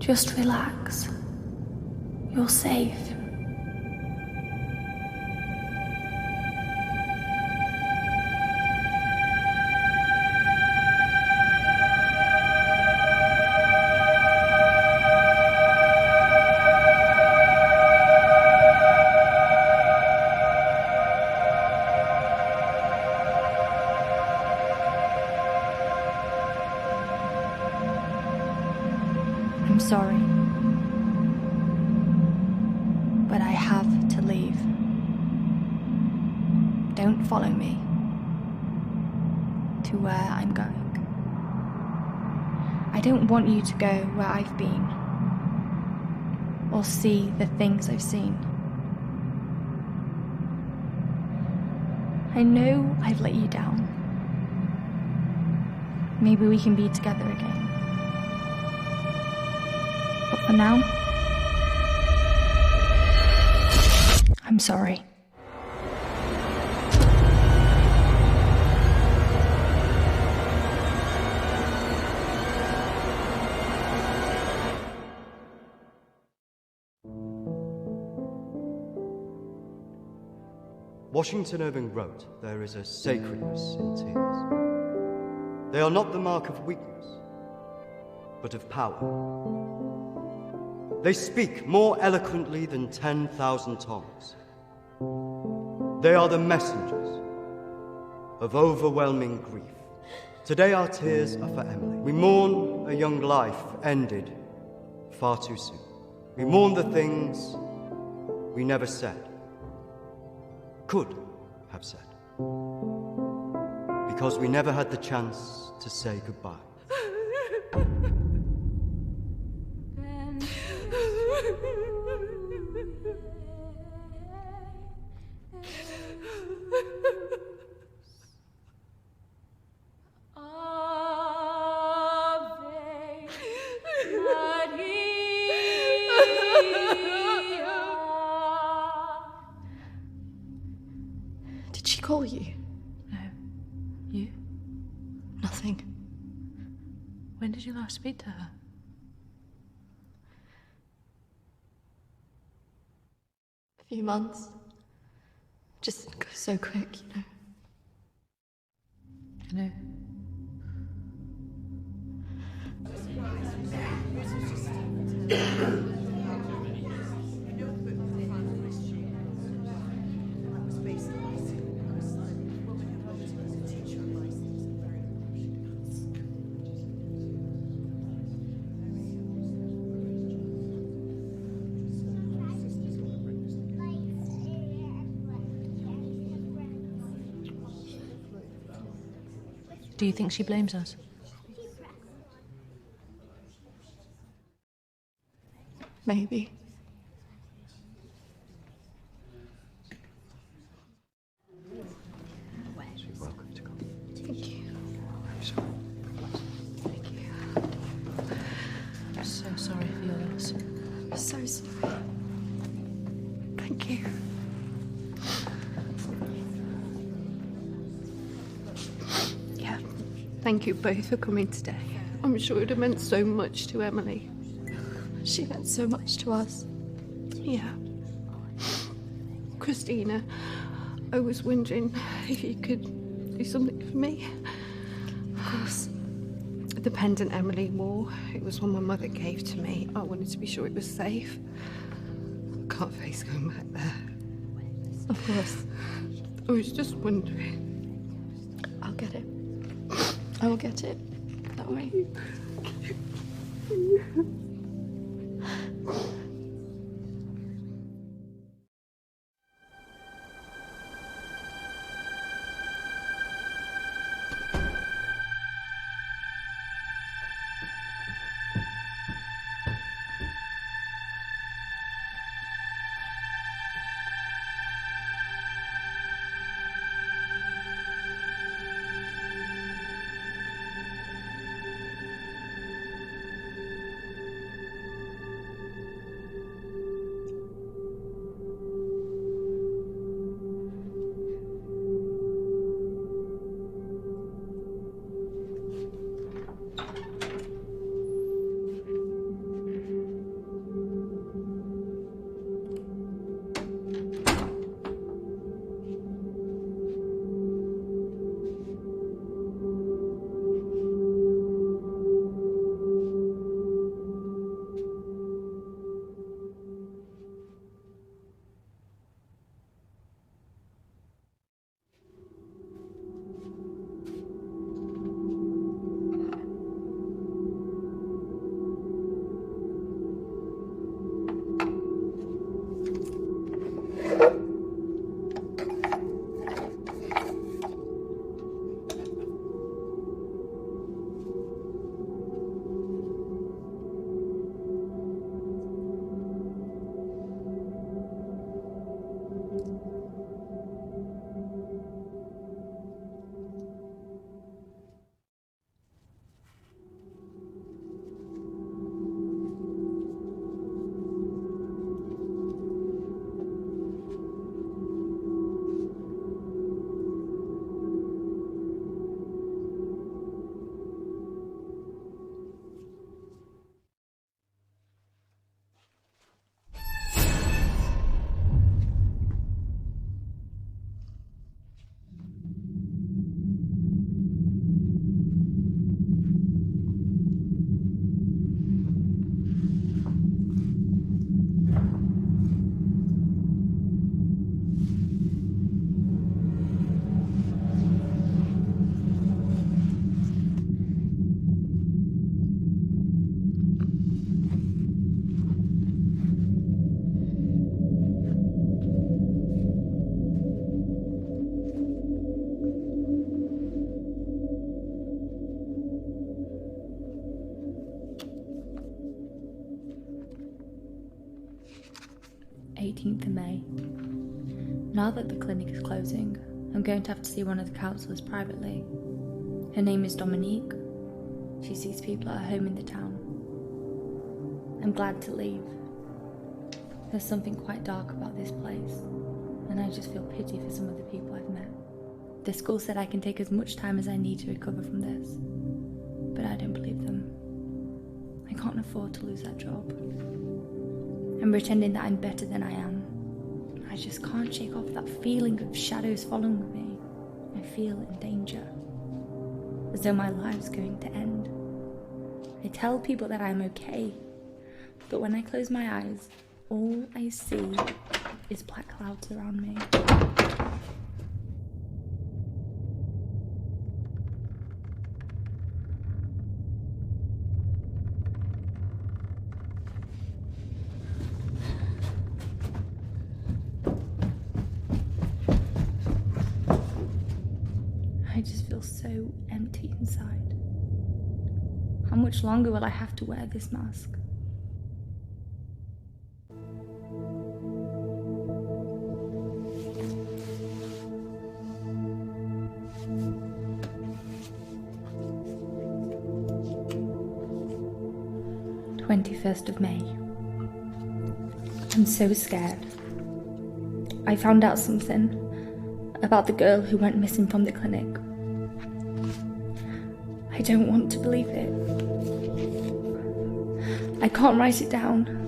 Just relax. You're safe. I'm sorry, but I have to leave. Don't follow me to where I'm going. I don't want you to go where I've been or see the things I've seen. I know I've let you down. Maybe we can be together again. But for now, I'm sorry. Washington Irving wrote, "There is a sacredness in tears. They are not the mark of weakness, but of power. They speak more eloquently than 10,000 tongues. They are the messengers of overwhelming grief. Today our tears are for Emily. We mourn a young life ended far too soon. We mourn the things we never said, could have said, because we never had the chance to say goodbye. Did she call you? No. You? Nothing. When did you last speak to her? A few months. Just goes so quick, you know. I know. Do you think she blames us? Maybe. You're welcome to come. Thank you. I'm sorry. Thank you. I'm so sorry for your loss. I'm so sorry. Thank you. Yeah. Thank you both for coming today. I'm sure it would have meant so much to Emily. She meant so much to us. Yeah. Christina, I was wondering if you could do something for me. Of course. The pendant Emily wore, it was one my mother gave to me. I wanted to be sure it was safe. I can't face going back there. Of course. I was just wondering. I'll get it. I will get it. Don't worry. 18th of May. Now that the clinic is closing, I'm going to have to see one of the counsellors privately. Her name is Dominique. She sees people at her home in the town. I'm glad to leave. There's something quite dark about this place, and I just feel pity for some of the people I've met. The school said I can take as much time as I need to recover from this, but I don't believe them. I can't afford to lose that job. I'm pretending that I'm better than I am. I just can't shake off that feeling of shadows following me. I feel in danger, as though my life's going to end. I tell people that I'm okay, but when I close my eyes, all I see is black clouds around me. I just feel so empty inside. How much longer will I have to wear this mask? of May. I'm so scared. I found out something about the girl who went missing from the clinic. I don't want to believe it. I can't write it down.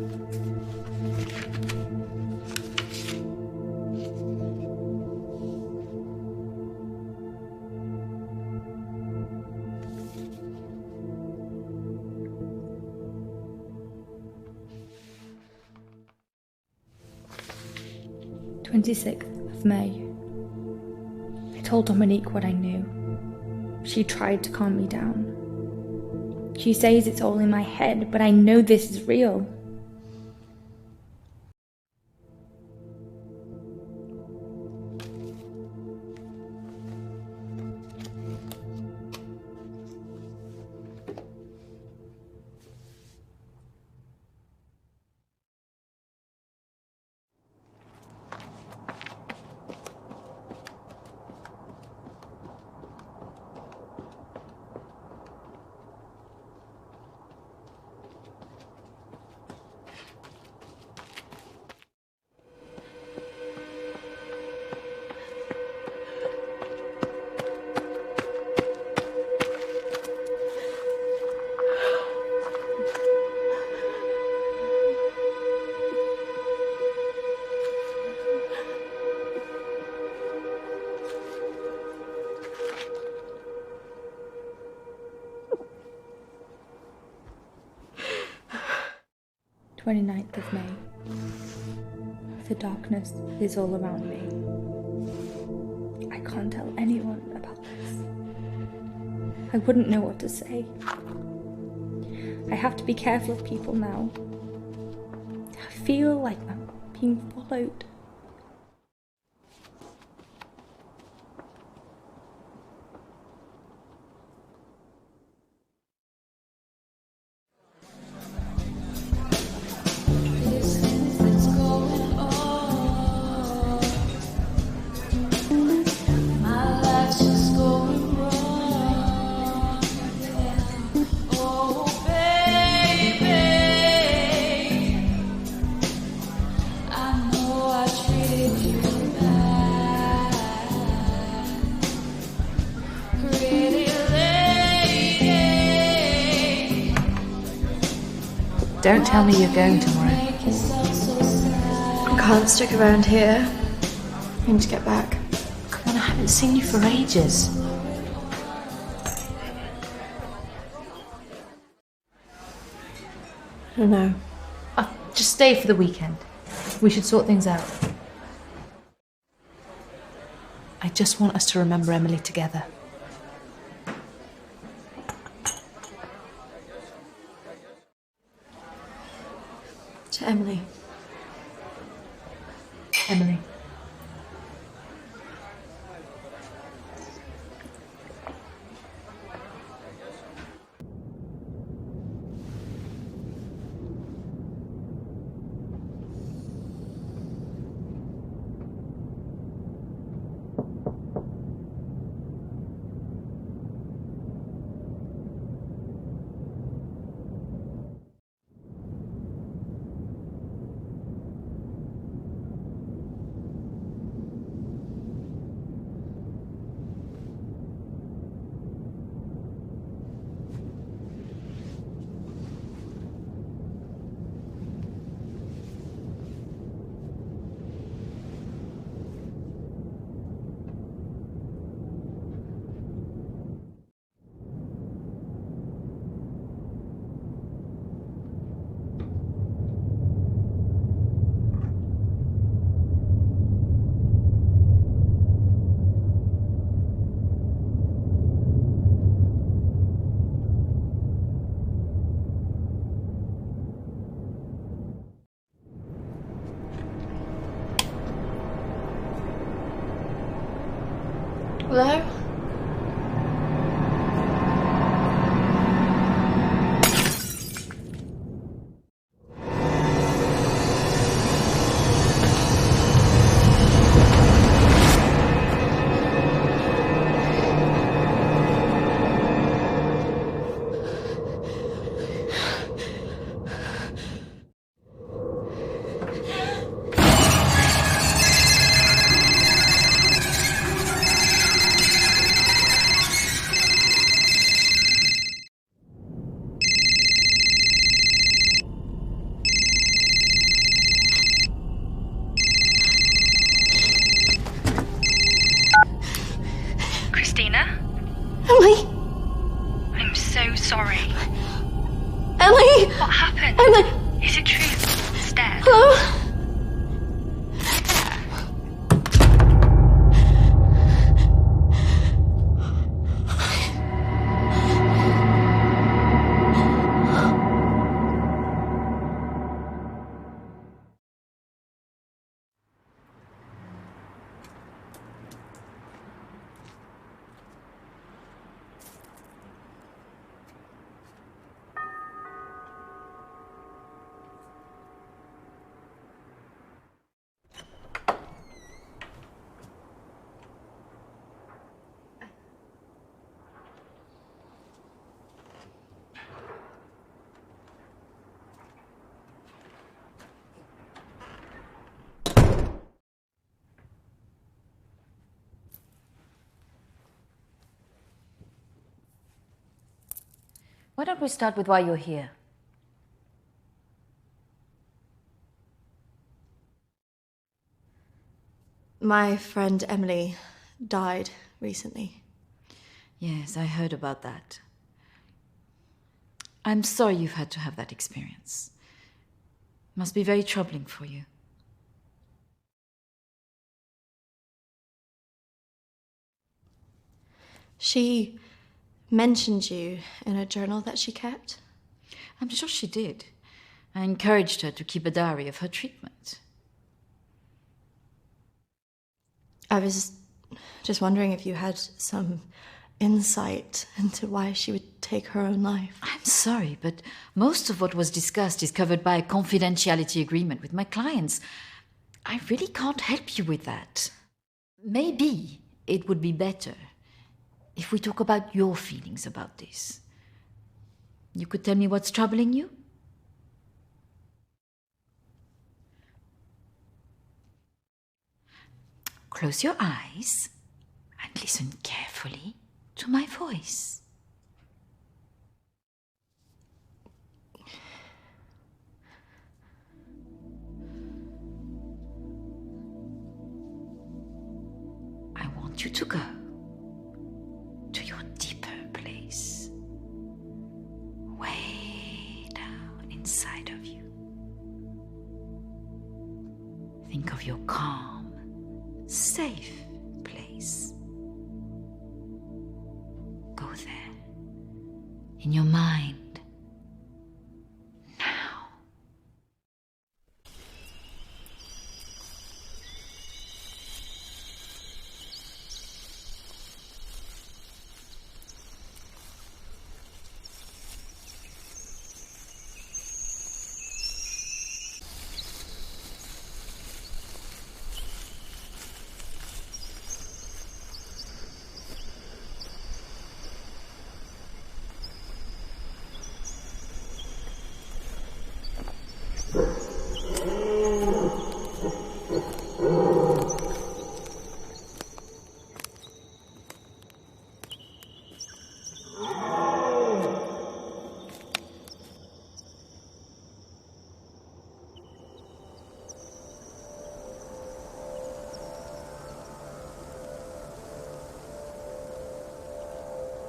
May. I told Dominique what I knew. She tried to calm me down. She says it's all in my head, but I know this is real. Of May. The darkness is all around me. I can't tell anyone about this. I wouldn't know what to say. I have to be careful of people now. I feel like I'm being followed. Don't tell me you're going tomorrow. I can't stick around here. I need to get back. Come on, I haven't seen you for ages. I don't know. Just stay for the weekend. We should sort things out. I just want us to remember Emily together. To Emily. Emily. Hello? Christina? Emily! I'm so sorry. Emily! What happened? Emily! Is it true? It's dead. Hello? Why don't we start with why you're here? My friend Emily died recently. Yes, I heard about that. I'm sorry you've had to have that experience. Must be very troubling for you. She mentioned you in a journal that she kept. I'm sure she did. I encouraged her to keep a diary of her treatment. I was just wondering if you had some insight into why she would take her own life. I'm sorry, but most of what was discussed is covered by a confidentiality agreement with my clients. I really can't help you with that. Maybe it would be better if we talk about your feelings about this. You could tell me what's troubling you? Close your eyes and listen carefully to my voice. I want you to go to your deeper place, way down inside of you. Think of your calm, safe place. Go there, in your mind, now.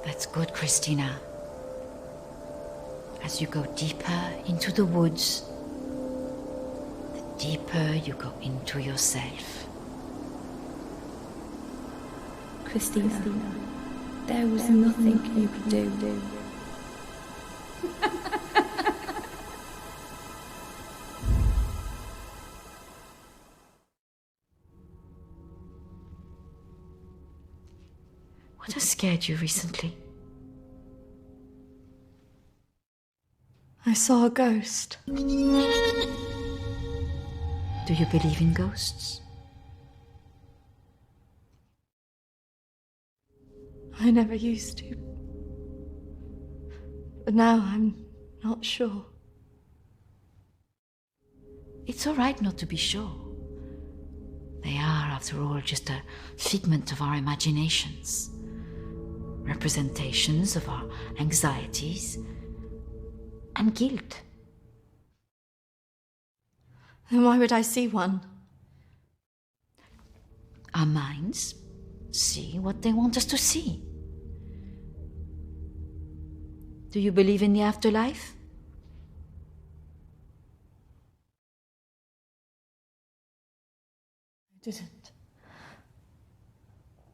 That's good, Christina. As you go deeper into the woods, the deeper you go into yourself. Christina, there was nothing you could do. scared you recently? I saw a ghost. Do you believe in ghosts? I never used to. But now I'm not sure. It's all right not to be sure. They are, after all, just a figment of our imaginations. Representations of our anxieties and guilt. Then why would I see one? Our minds see what they want us to see. Do you believe in the afterlife? I didn't.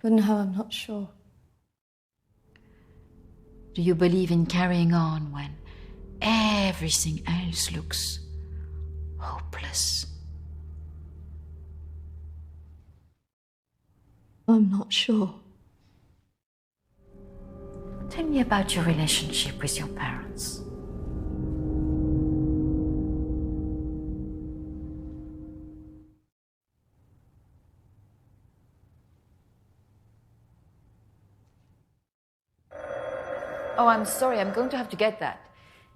But now I'm not sure. Do you believe in carrying on when everything else looks hopeless? I'm not sure. Tell me about your relationship with your parents. Oh, I'm sorry, I'm going to have to get that.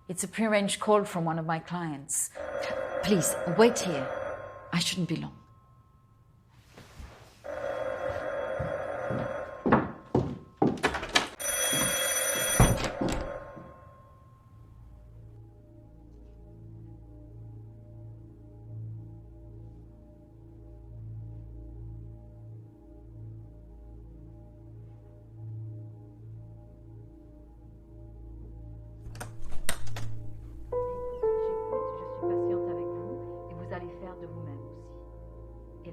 It's a prearranged call from one of my clients. Please, wait here. I shouldn't be long.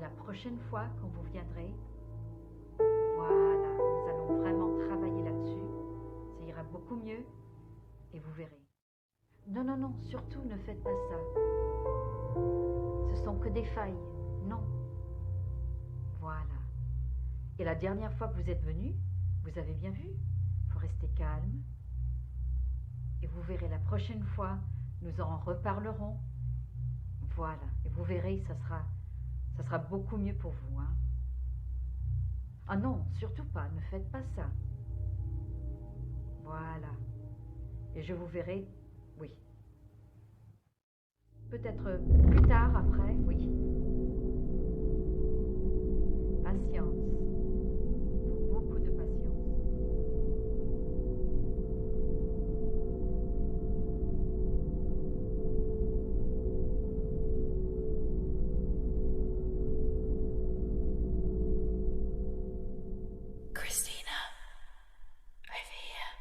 La prochaine fois quand vous viendrez, voilà, nous allons vraiment travailler là-dessus. Ça ira beaucoup mieux et vous verrez. Non, non, non, surtout ne faites pas ça. Ce sont que des failles, non. Voilà. Et la dernière fois que vous êtes venu, vous avez bien vu, il faut rester calme. Et vous verrez, la prochaine fois, nous en reparlerons. Voilà, et vous verrez, ça sera beaucoup mieux pour vous, hein. Ah non, surtout pas, ne faites pas ça. Voilà. Et je vous verrai, oui. Peut-être plus tard, après, oui. Patience. Il faut beaucoup de patience. Christina, over here.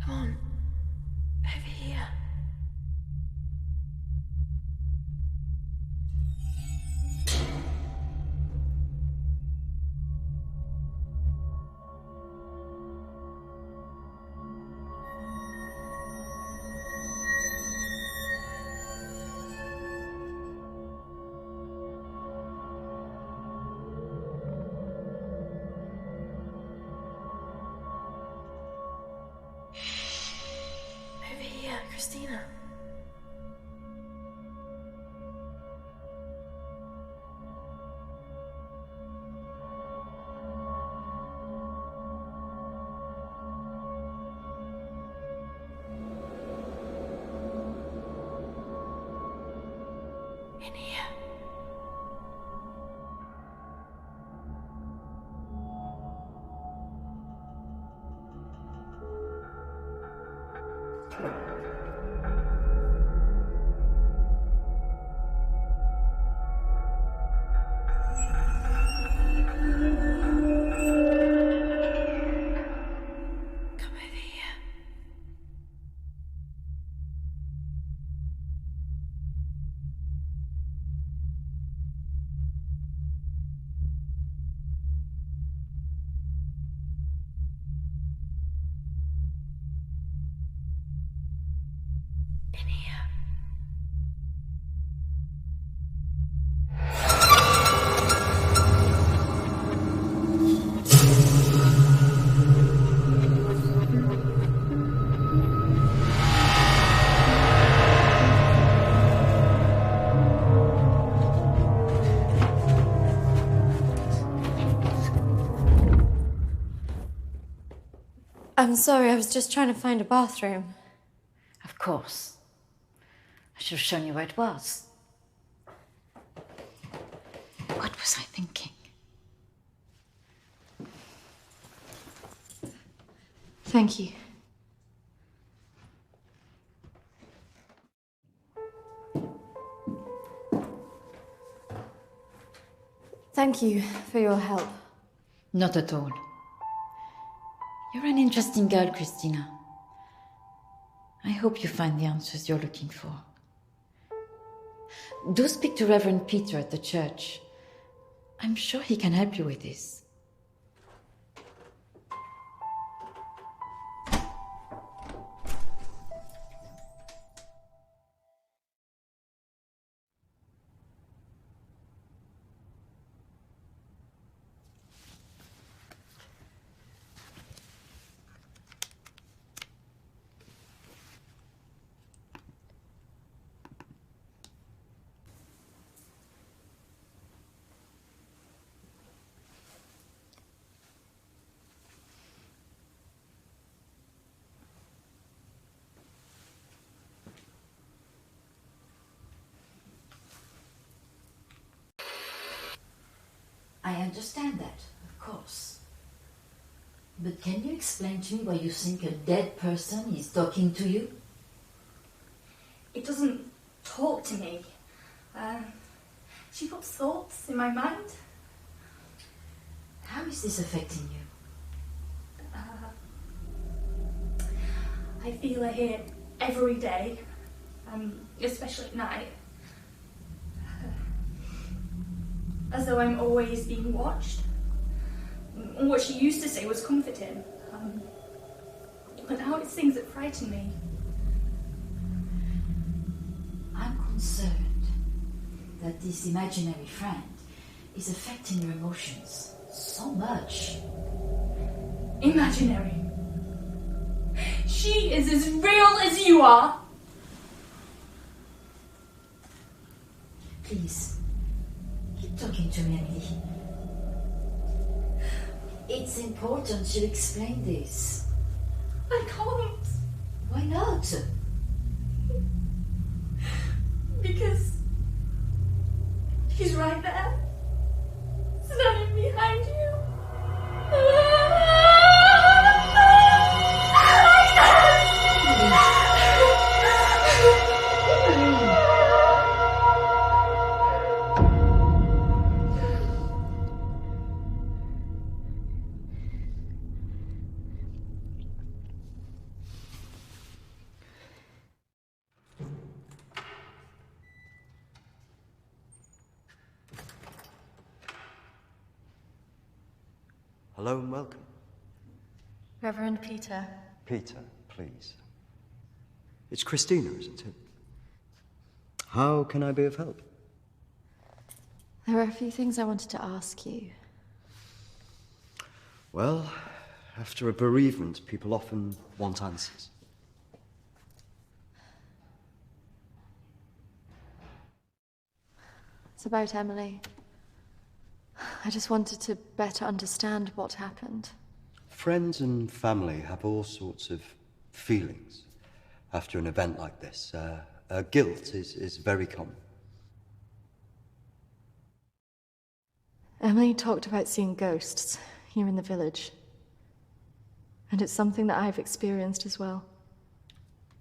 Come on, over here. Over here, Christina. In here. In here. I'm sorry, I was just trying to find a bathroom. Of course. I should have shown you where it was. What was I thinking? Thank you. Thank you for your help. Not at all. You're an interesting girl, Christina. I hope you find the answers you're looking for. Do speak to Reverend Peter at the church. I'm sure he can help you with this. I understand that, of course. But can you explain to me why you think a dead person is talking to you? It doesn't talk to me. She puts thoughts in my mind. How is this affecting you? I feel her here every day, especially at night. As though I'm always being watched. What she used to say was comforting. But now it's things that frighten me. I'm concerned that this imaginary friend is affecting your emotions so much. Imaginary. She is as real as you are. Please, keep talking to me, Emily. It's important you explain this. I can't. Why not? Because she's right there. Standing behind you. Hello and welcome. Reverend Peter. Peter, please. It's Christina, isn't it? How can I be of help? There are a few things I wanted to ask you. Well, after a bereavement, people often want answers. It's about Emily. I just wanted to better understand what happened. Friends and family have all sorts of feelings after an event like this. Guilt is very common. Emily talked about seeing ghosts here in the village. And it's something that I've experienced as well.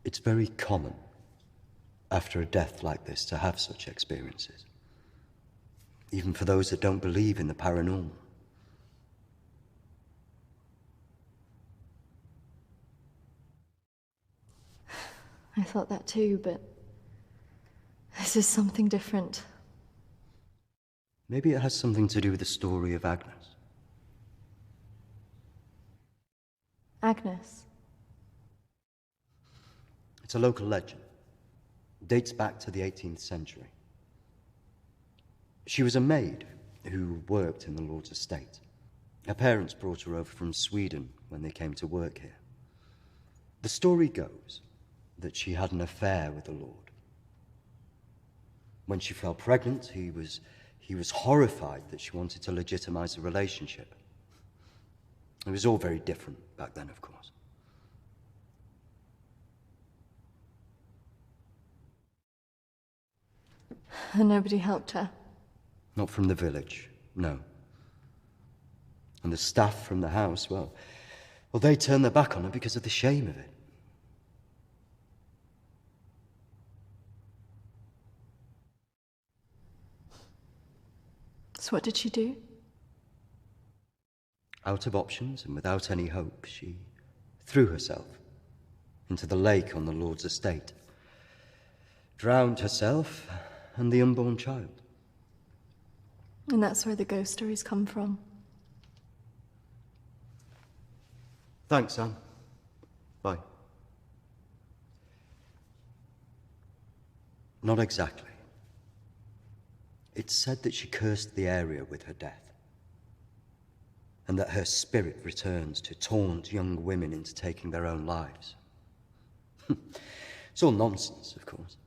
It's very common after a death like this to have such experiences. Even for those that don't believe in the paranormal. I thought that too, but this is something different. Maybe it has something to do with the story of Agnes. Agnes. It's a local legend. dates back to the 18th century. She was a maid who worked in the Lord's estate. Her parents brought her over from Sweden when they came to work here. The story goes that she had an affair with the Lord. When she fell pregnant, he was horrified that she wanted to legitimize the relationship. It was all very different back then, of course. And nobody helped her? Not from the village, no. And the staff from the house, well, they turned their back on her because of the shame of it. So what did she do? Out of options and without any hope, she threw herself into the lake on the Lord's estate, drowned herself and the unborn child. And that's where the ghost stories come from. Thanks, Anne. Bye. Not exactly. It's said that she cursed the area with her death, and that her spirit returns to taunt young women into taking their own lives. It's all nonsense, of course.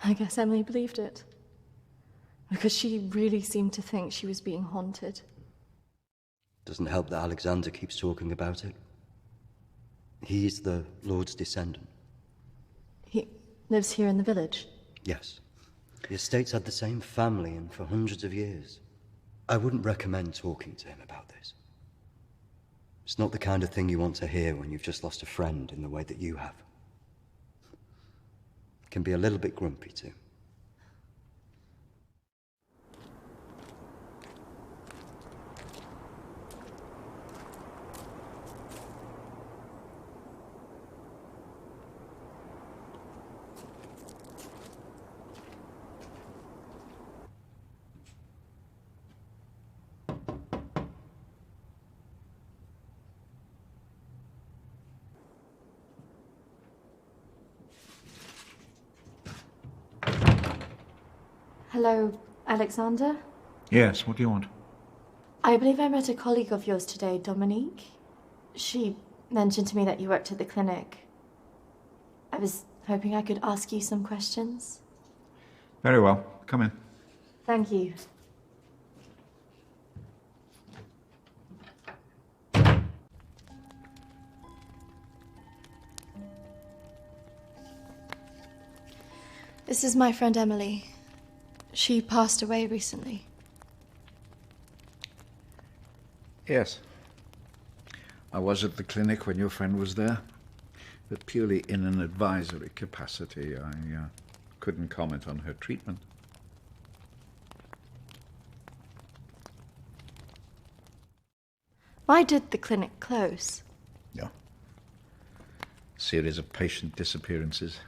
I guess Emily believed it. Because she really seemed to think she was being haunted. Doesn't help that Alexander keeps talking about it. He's the Lord's descendant. He lives here in the village? Yes. The estate's had the same family and for hundreds of years. I wouldn't recommend talking to him about this. It's not the kind of thing you want to hear when you've just lost a friend in the way that you have. It can be a little bit grumpy too. Hello, Alexander? Yes, what do you want? I believe I met a colleague of yours today, Dominique. She mentioned to me that you worked at the clinic. I was hoping I could ask you some questions. Very well. Come in. Thank you. This is my friend Emily. She passed away recently. Yes. I was at the clinic when your friend was there, but purely in an advisory capacity. I couldn't comment on her treatment. Why did the clinic close? No. Series of patient disappearances.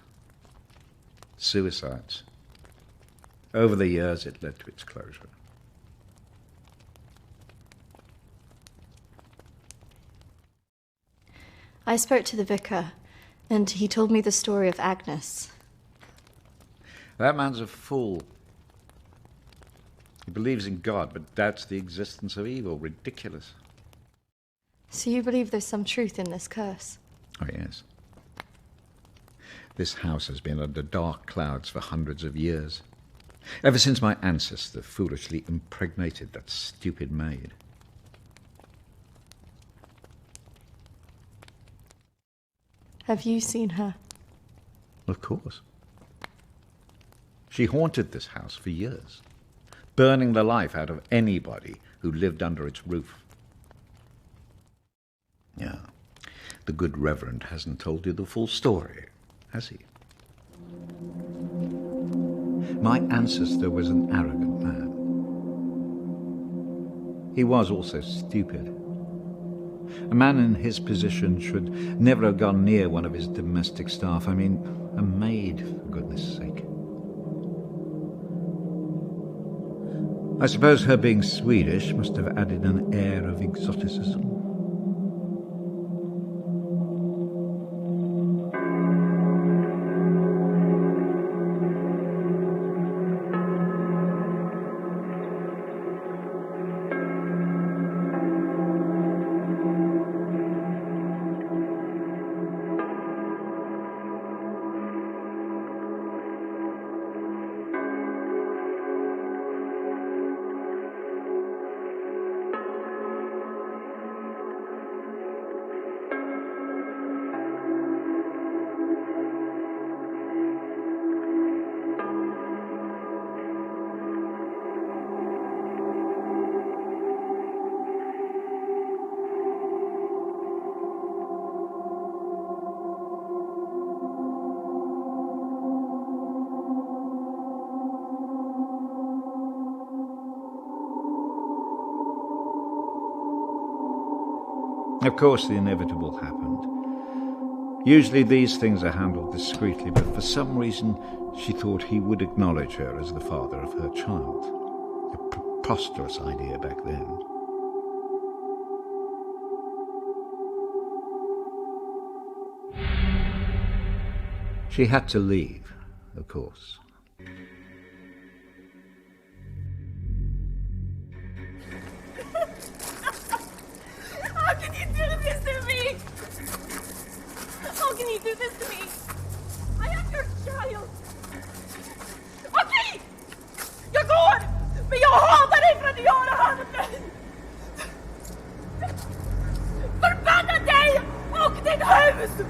Suicides. Over the years, it led to its closure. I spoke to the vicar, and he told me the story of Agnes. That man's a fool. He believes in God, but doubts the existence of evil. Ridiculous. So you believe there's some truth in this curse? Oh, yes. This house has been under dark clouds for hundreds of years. Ever since my ancestor foolishly impregnated that stupid maid. Have you seen her? Of course. She haunted this house for years, burning the life out of anybody who lived under its roof. Yeah, the good Reverend hasn't told you the full story, has he? My ancestor was an arrogant man. He was also stupid. A man in his position should never have gone near one of his domestic staff. I mean, a maid, for goodness sake. I suppose her being Swedish must have added an air of exoticism. Of course, the inevitable happened. Usually these things are handled discreetly, but for some reason she thought he would acknowledge her as the father of her child. A preposterous idea back then. She had to leave, of course. How can you do this to me? How can you do this to me? I am your child. Okej! Jag går! Men jag hatar dig för att göra det här med mig! Förbanna dig och ditt hus!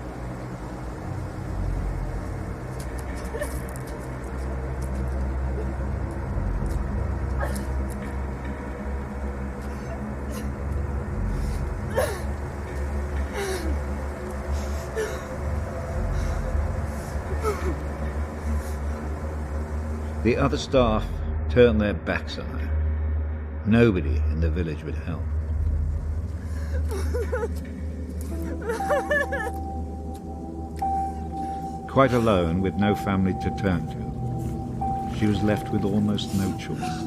The other staff turned their backs on her. Nobody in the village would help. Quite alone, with no family to turn to, she was left with almost no choice.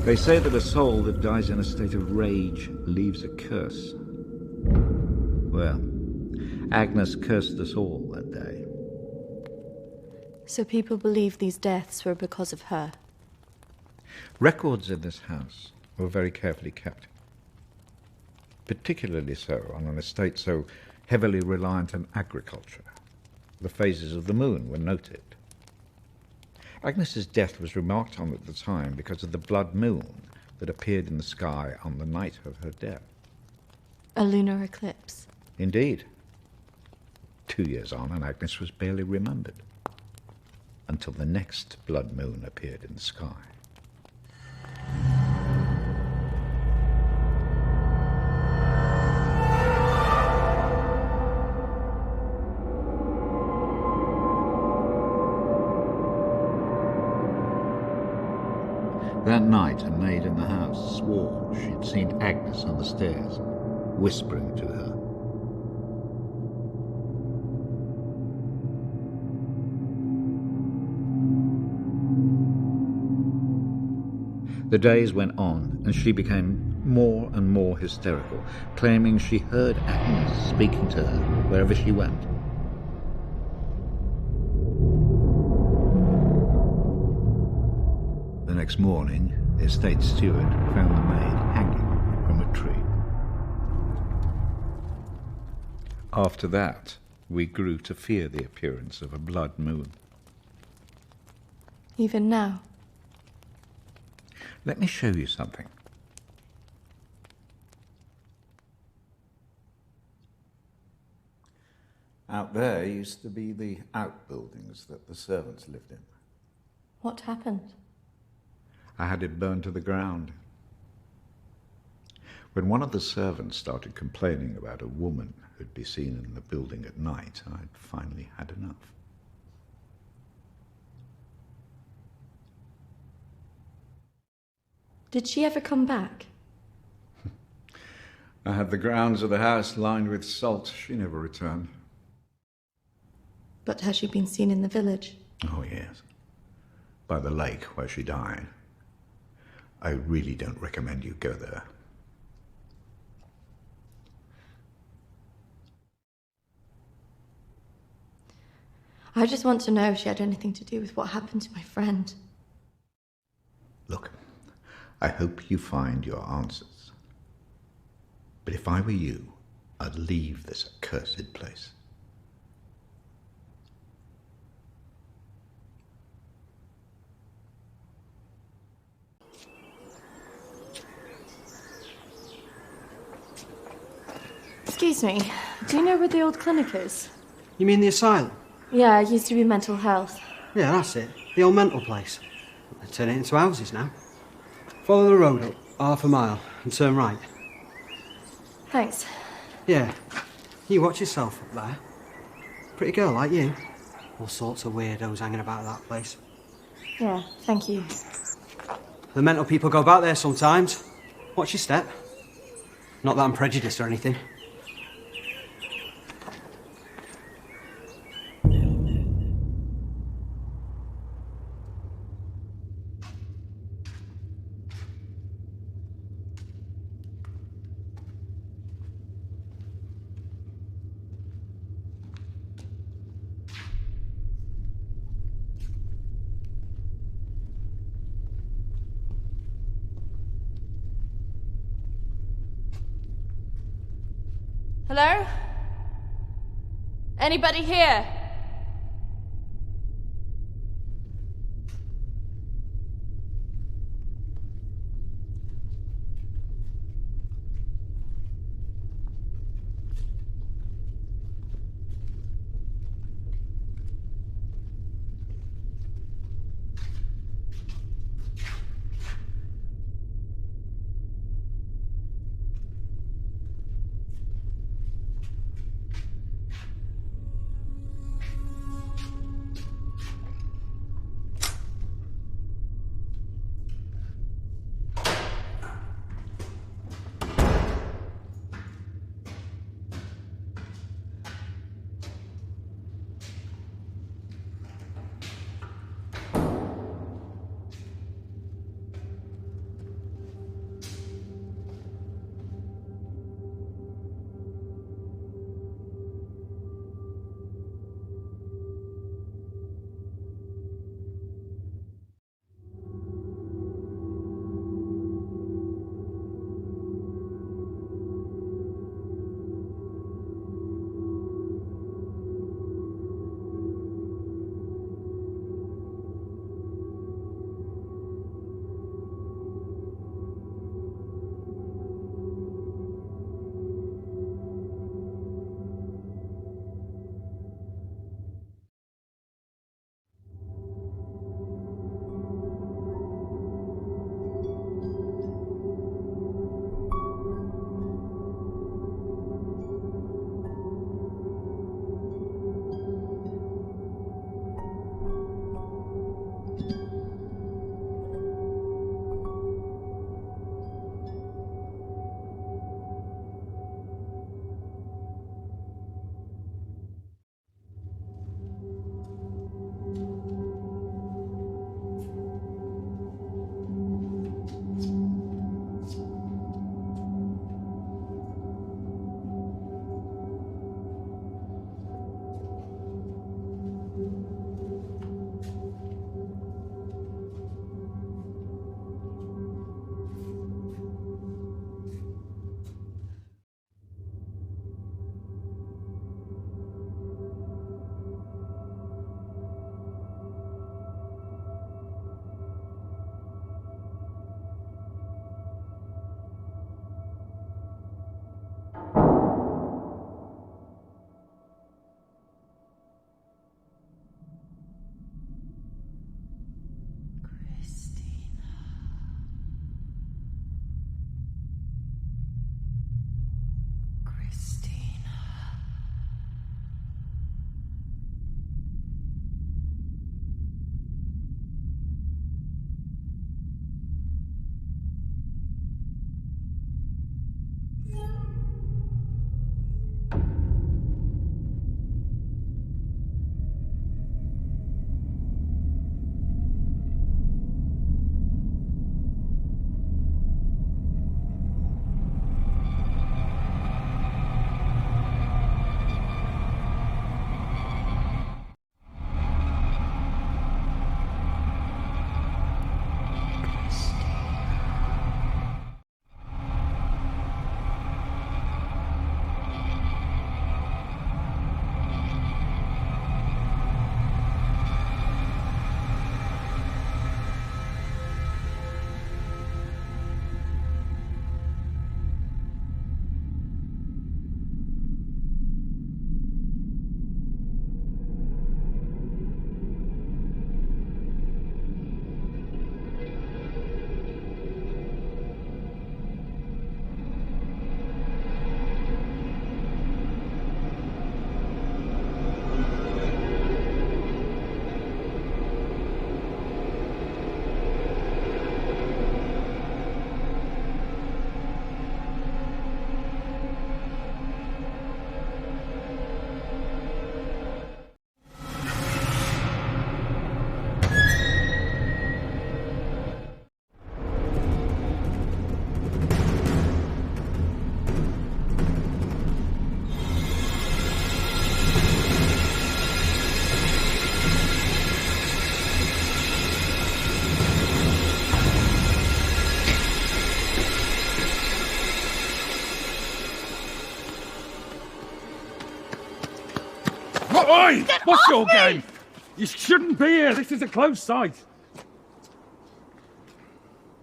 They say that a soul that dies in a state of rage leaves a curse. Well, Agnes cursed us all that day. So people believe these deaths were because of her. Records in this house were very carefully kept. Particularly so on an estate so heavily reliant on agriculture. The phases of the moon were noted. Agnes's death was remarked on at the time because of the blood moon that appeared in the sky on the night of her death. A lunar eclipse. Indeed. 2 years on, and Agnes was barely remembered, until the next blood moon appeared in the sky. That night, a maid in the house swore she'd seen Agnes on the stairs, whispering to her. The days went on, and she became more and more hysterical, claiming she heard Agnes speaking to her wherever she went. The next morning, the estate steward found the maid hanging from a tree. After that, we grew to fear the appearance of a blood moon. Even now. Let me show you something. Out there used to be the outbuildings that the servants lived in. What happened? I had it burned to the ground. When one of the servants started complaining about a woman who'd be seen in the building at night, I'd finally had enough. Did she ever come back? I had the grounds of the house lined with salt. She never returned. But has she been seen in the village? Oh, yes. By the lake where she died. I really don't recommend you go there. I just want to know if she had anything to do with what happened to my friend. Look, I hope you find your answers. But if I were you, I'd leave this accursed place. Excuse me, do you know where the old clinic is? You mean the asylum? Yeah, it used to be mental health. Yeah, that's it. The old mental place. They turn it into houses now. Follow the road up, half a mile, and turn right. Thanks. Yeah. You watch yourself up there. Pretty girl like you. All sorts of weirdos hanging about that place. Yeah, thank you. The mental people go back there sometimes. Watch your step. Not that I'm prejudiced or anything. Hello? Anybody here? Oi! What's your game? You shouldn't be here. This is a closed site.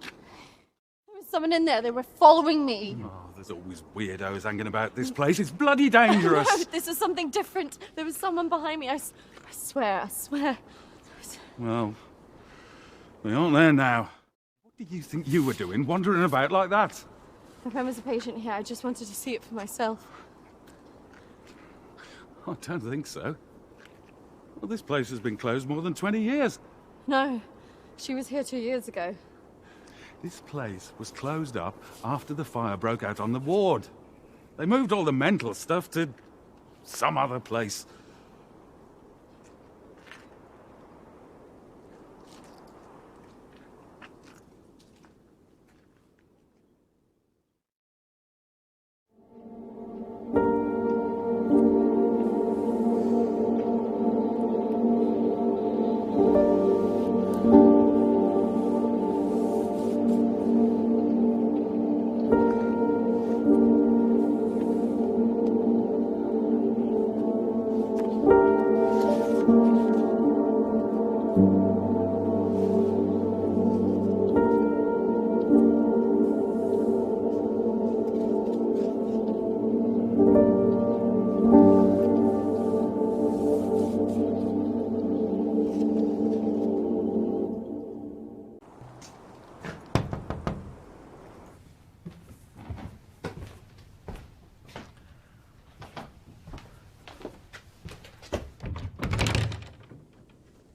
There was someone in there. They were following me. Oh, there's always weirdos hanging about this place. It's bloody dangerous. No, this is something different. There was someone behind me. I swear. Well, we aren't there now. What do you think you were doing, wandering about like that? My friend was a patient here. I just wanted to see it for myself. I don't think so. Well, this place has been closed more than 20 years. No, she was here 2 years ago. This place was closed up after the fire broke out on the ward. They moved all the mental stuff to some other place.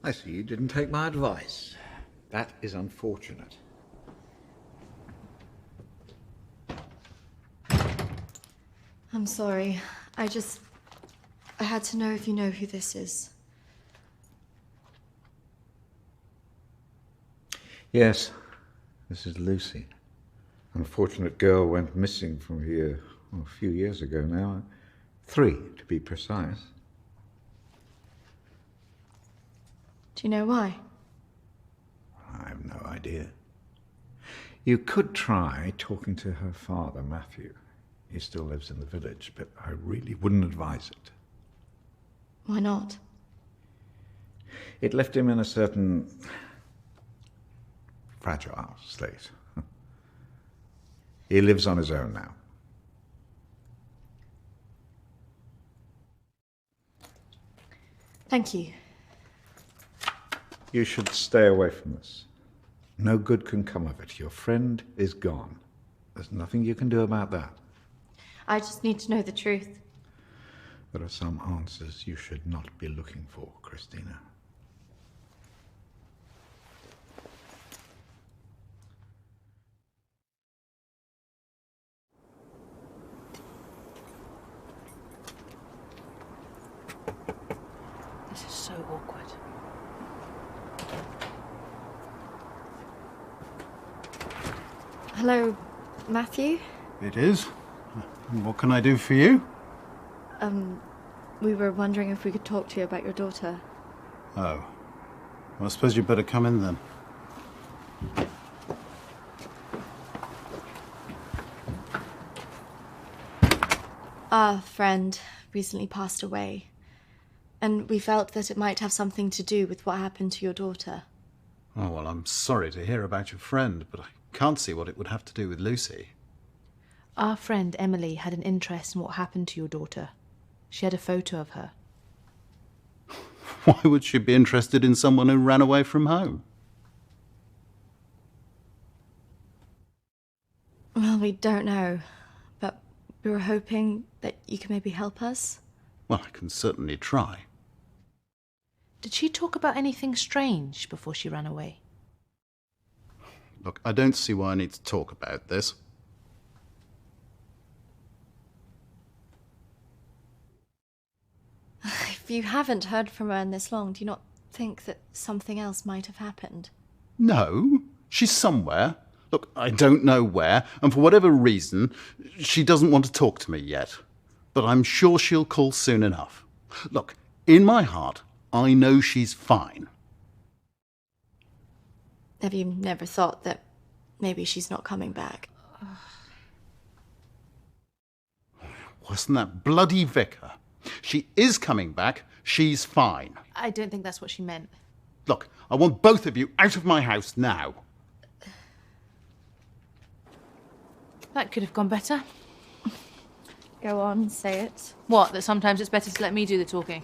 I see you didn't take my advice. That is unfortunate. I'm sorry. I had to know if you know who this is. Yes, this is Lucy. Unfortunate girl went missing from here a few years ago now. 3, to be precise. Do you know why? I have no idea. You could try talking to her father, Matthew. He still lives in the village, but I really wouldn't advise it. Why not? It left him in a certain fragile state. He lives on his own now. Thank you. You should stay away from this. No good can come of it. Your friend is gone. There's nothing you can do about that. I just need to know the truth. There are some answers you should not be looking for, Christina. This is so awkward. Hello, Matthew? It is. What can I do for you? We were wondering if we could talk to you about your daughter. Oh. Well, I suppose you'd better come in then. Our friend recently passed away, and we felt that it might have something to do with what happened to your daughter. Oh, well, I'm sorry to hear about your friend, but I can't see what it would have to do with Lucy. Our friend Emily had an interest in what happened to your daughter. She had a photo of her. Why would she be interested in someone who ran away from home? Well, we don't know, but we were hoping that you could maybe help us. Well, I can certainly try. Did she talk about anything strange before she ran away? Look, I don't see why I need to talk about this. If you haven't heard from her in this long, do you not think that something else might have happened? No, she's somewhere. Look, I don't know where, and for whatever reason, she doesn't want to talk to me yet. But I'm sure she'll call soon enough. Look, in my heart, I know she's fine. Have you never thought that maybe she's not coming back? Wasn't that bloody vicar? She is coming back. She's fine. I don't think that's what she meant. Look, I want both of you out of my house now. That could have gone better. Go on, say it. What, that sometimes it's better to let me do the talking?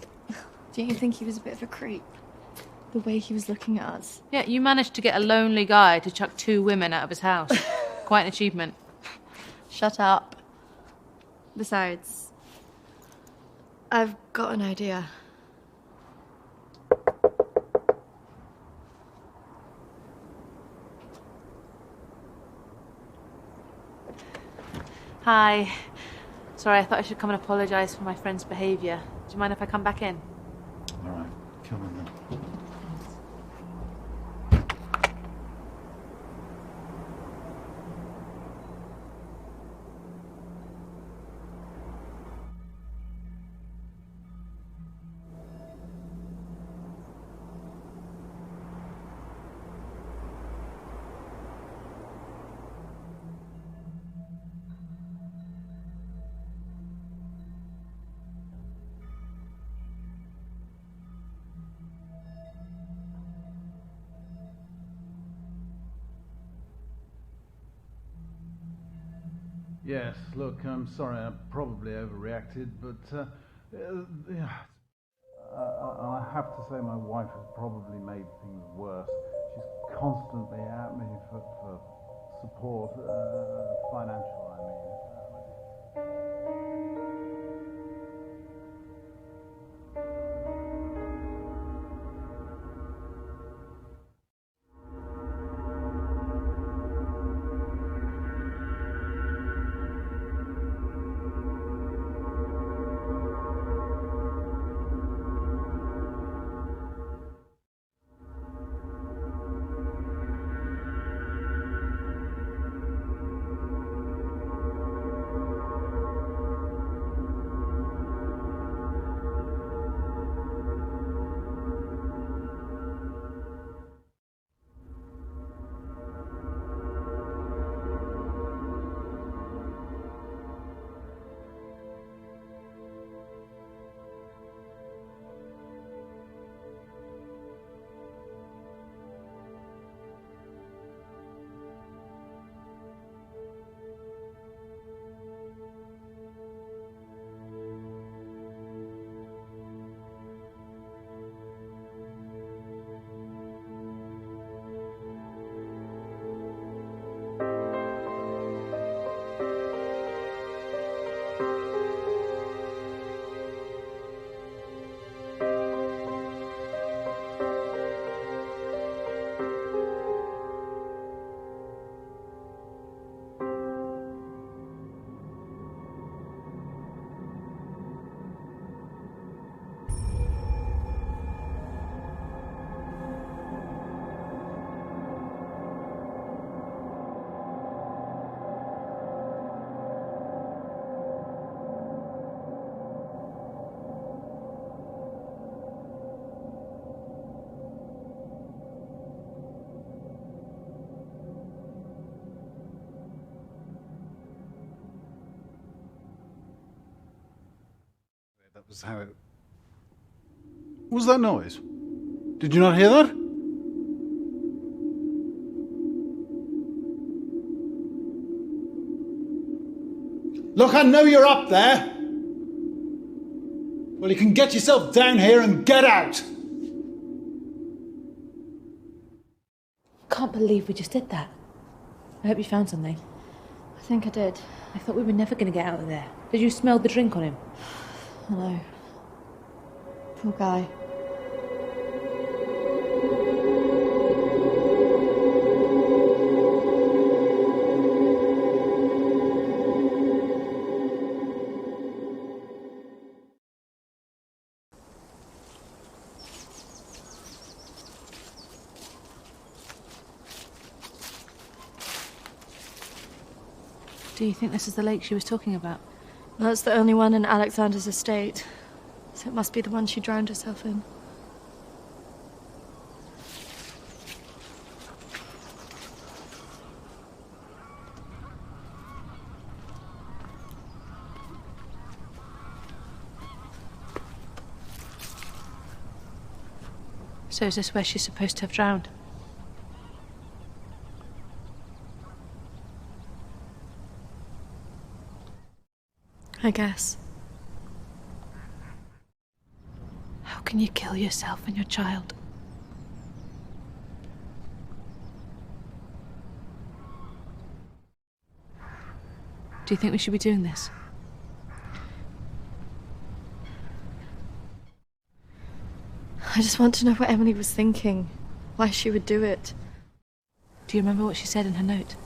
Don't you think he was a bit of a creep? The way he was looking at us. Yeah, you managed to get a lonely guy to chuck 2 women out of his house. Quite an achievement. Shut up. Besides, I've got an idea. Hi. Sorry, I thought I should come and apologise for my friend's behaviour. Do you mind if I come back in? All right, come on then. Yes, look, I'm sorry, I probably overreacted, but yeah, I have to say my wife has probably made things worse. She's constantly at me for support, financial, I mean. That was how it... What was that noise? Did you not hear that? Look, I know you're up there. Well, you can get yourself down here and get out. Can't believe we just did that. I hope you found something. I think I did. I thought we were never going to get out of there. Did you smell the drink on him? Hello. Poor guy. Do you think this is the lake she was talking about? That's the only one in Alexander's estate. So it must be the one she drowned herself in. So is this where she's supposed to have drowned? I guess. How can you kill yourself and your child? Do you think we should be doing this? I just want to know what Emily was thinking. Why she would do it. Do you remember what she said in her note?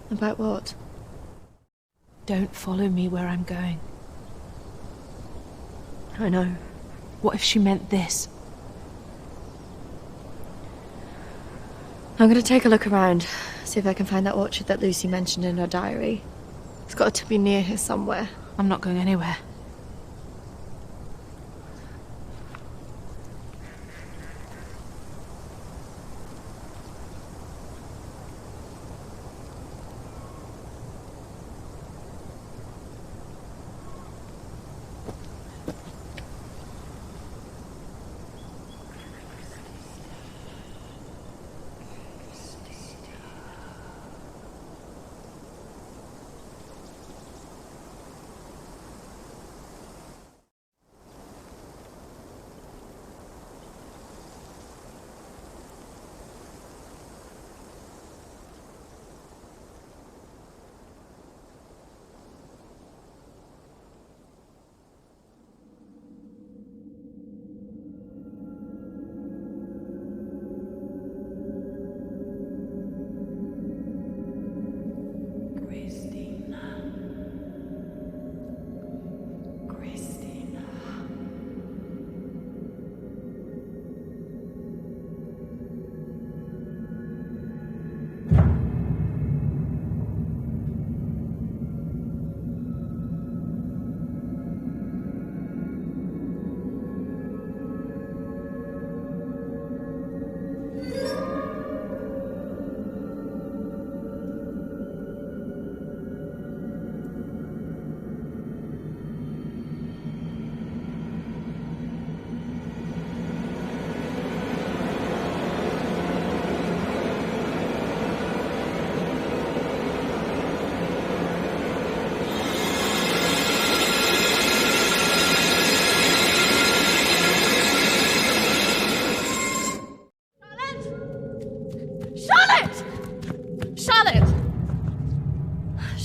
About what? Don't follow me where I'm going. I know. What if she meant this? I'm gonna take a look around, see if I can find that orchard that Lucy mentioned in her diary. It's got to be near here somewhere. I'm not going anywhere.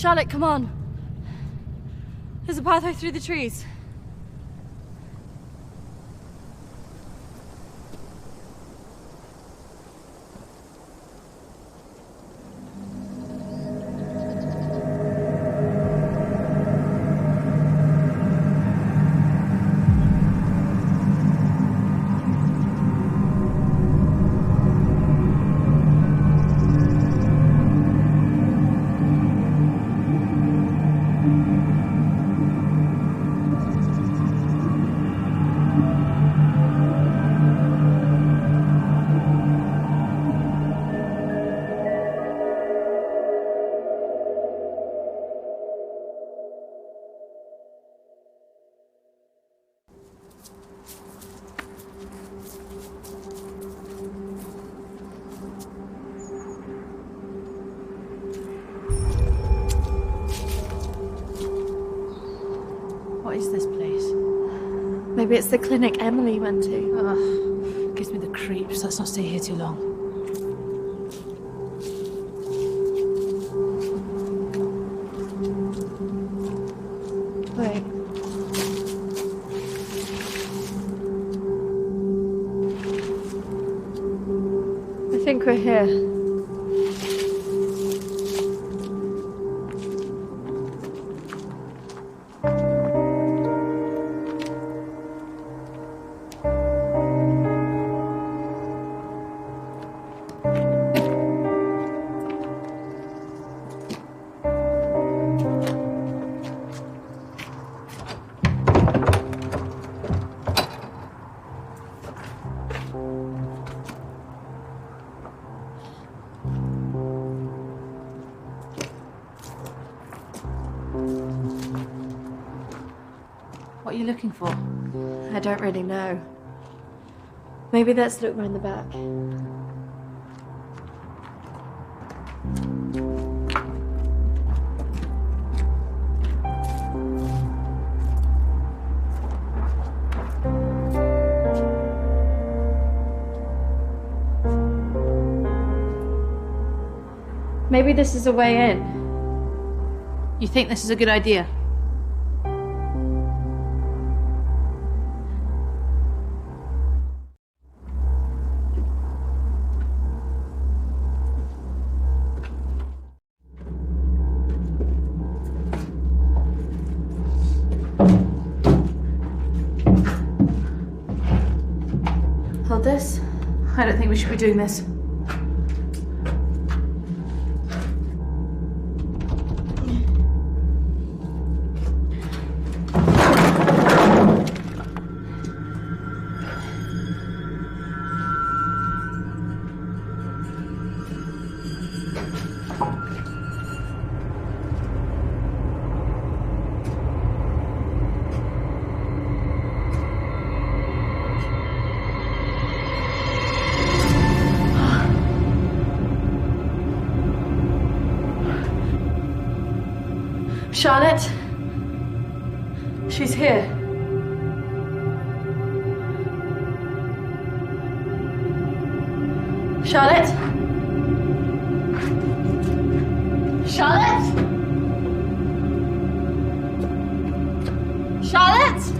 Charlotte, come on. There's a pathway through the trees. What is this place? Maybe it's the clinic Emily went to. Ugh, gives me the creeps. Let's not stay here too long. Wait. I think we're here. What are you looking for? I don't really know. Maybe let's look round the back. Maybe this is a way in. You think this is a good idea? Hold this. I don't think we should be doing this. Charlotte? She's here. Charlotte? Charlotte? Charlotte?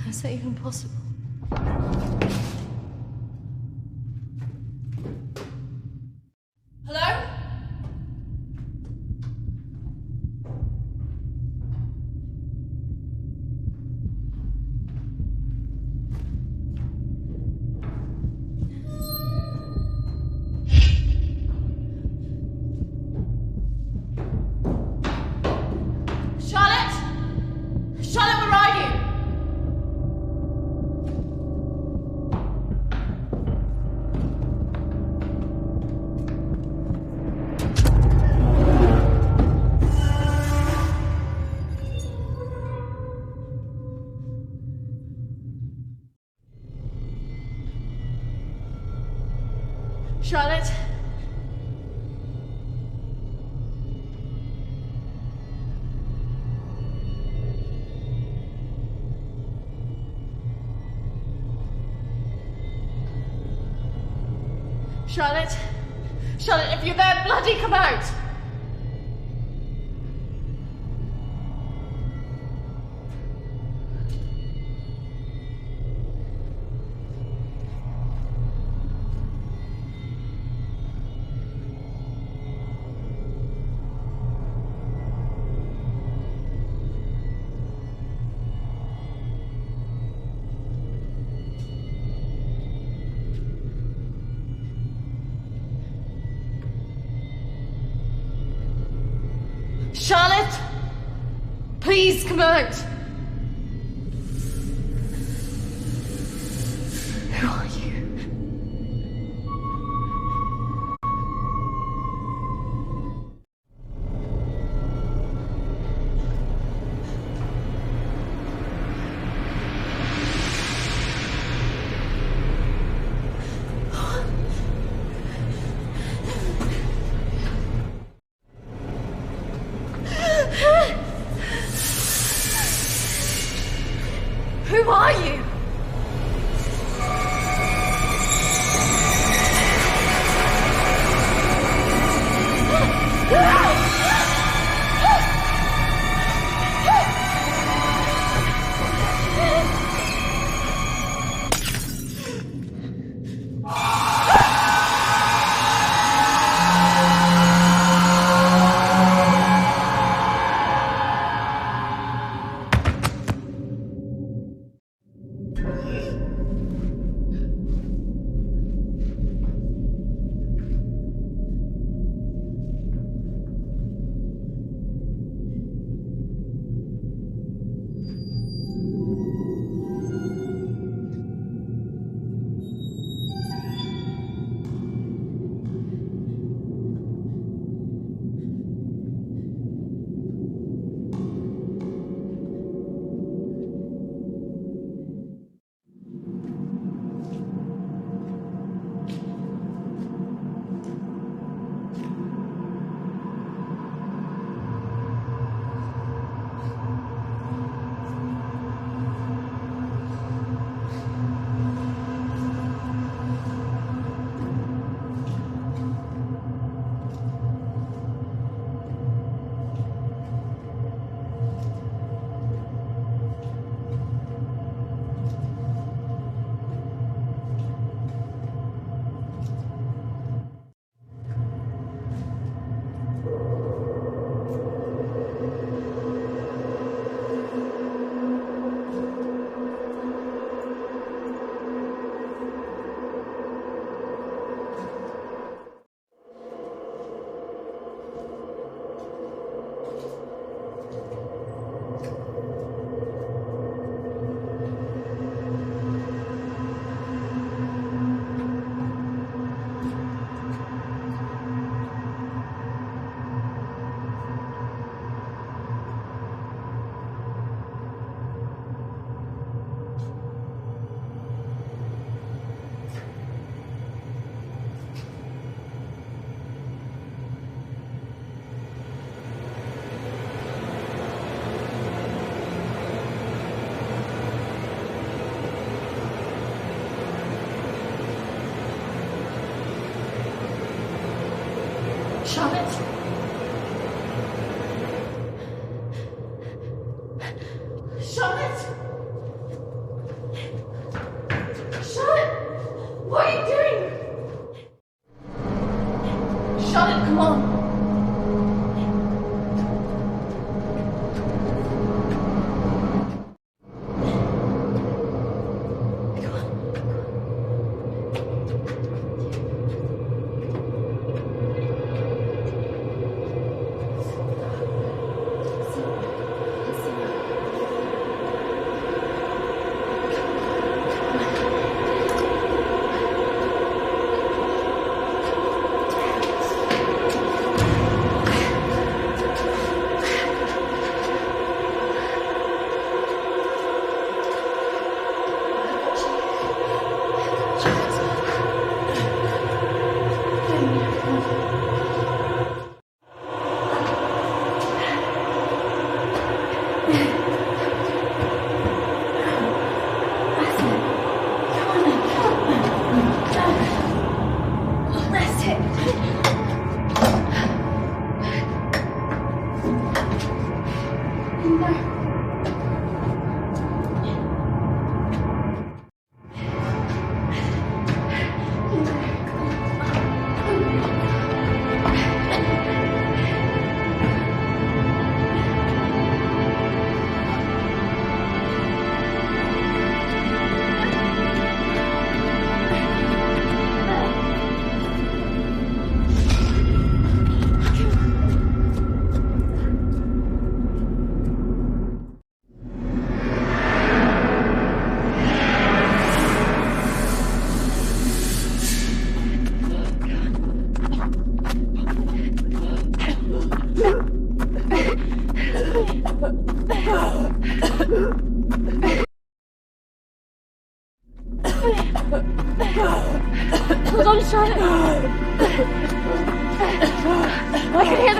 Is that even possible? Hello? Charlotte? Charlotte, where are you? Charlotte? Charlotte, if you're there, bloody come out! Charlotte! Please come out! Who are you? Who are you?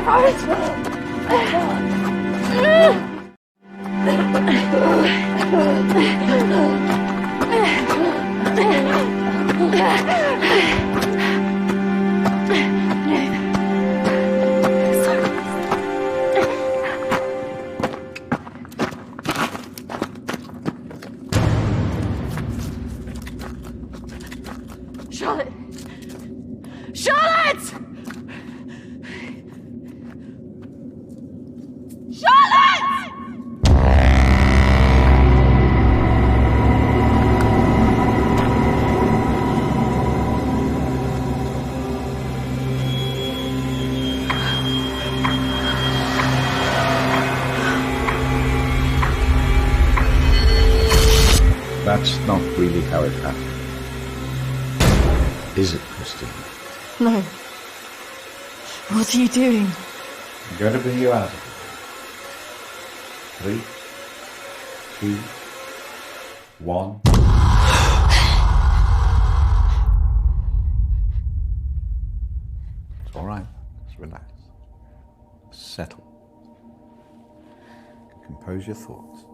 Charlotte! Charlotte! Charlotte! That's not really how it happened. Is it, Christine? No. What are you doing? I'm going to bring you out of it. 3, 2, 1. It's all right. Just relax. Settle. Compose your thoughts.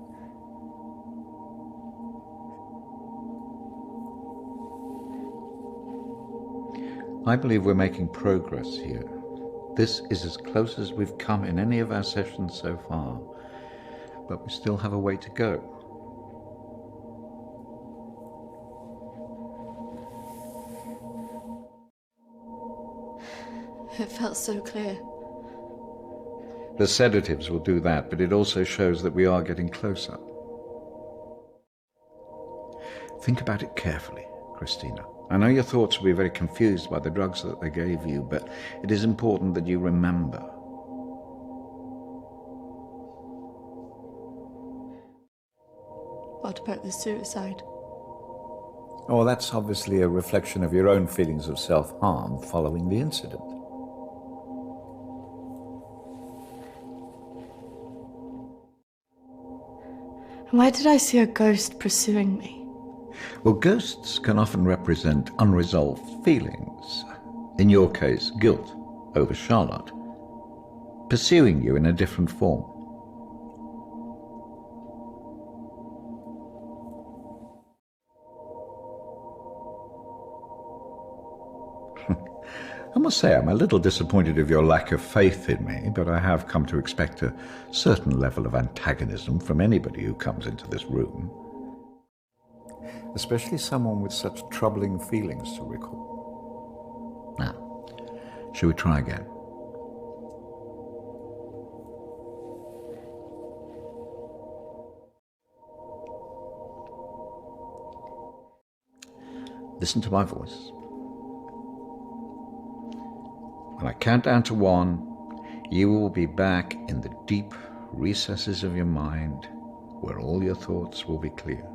I believe we're making progress here. This is as close as we've come in any of our sessions so far, but we still have a way to go. It felt so clear. The sedatives will do that, but it also shows that we are getting closer. Think about it carefully, Christina. I know your thoughts will be very confused by the drugs that they gave you, but it is important that you remember. What about the suicide? Oh, that's obviously a reflection of your own feelings of self-harm following the incident. Why did I see a ghost pursuing me? Well, ghosts can often represent unresolved feelings. In your case, guilt over Charlotte, pursuing you in a different form. I must say I'm a little disappointed of your lack of faith in me, but I have come to expect a certain level of antagonism from anybody who comes into this room. Especially someone with such troubling feelings to recall. Now, shall we try again? Listen to my voice. When I count down to 1, you will be back in the deep recesses of your mind where all your thoughts will be clear.